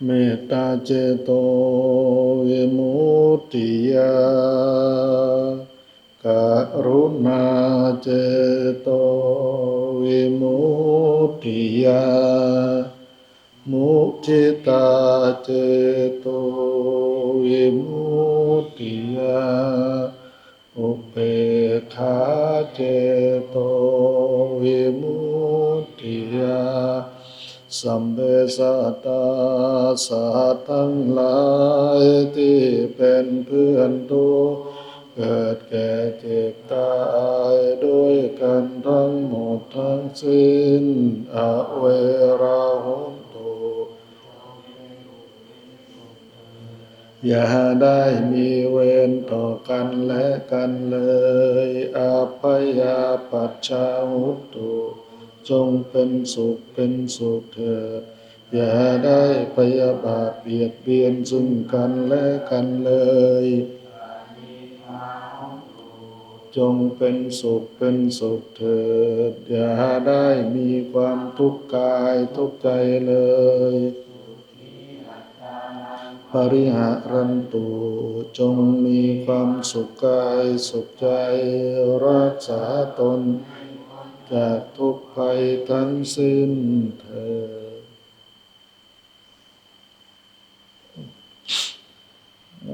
เมตตาเจโตวิมุตติยา กรุณาเจโตวิมุตติยา มุทิตาเจโตวิมุตติยา อุเบกขาเจโตวิมุตติยา สัมเบสัตตาสัตว์ทั้งหลายที่เป็นเพื่อนทุกข์เกิดแก่เจ็บตายด้วยกันทั้งหมดทั้งสิ้นอเวราหนตุ อย่าได้มีเวรต่อกันและกันเลยอาภัยาปัชชาหุตตุจงเป็นสุขเป็นสุขเถิดอย่าได้พยาบาทเบียดเบียนซึ่งกันและกันเลยจงเป็นสุขเป็นสุขเถิดอย่าได้มีความทุกข์กายทุกข์ใจเลยปริหารันตุจงมีความสุขกายสุขใจรักษาตนจากทุกภัยทั้งสิ้นเถิด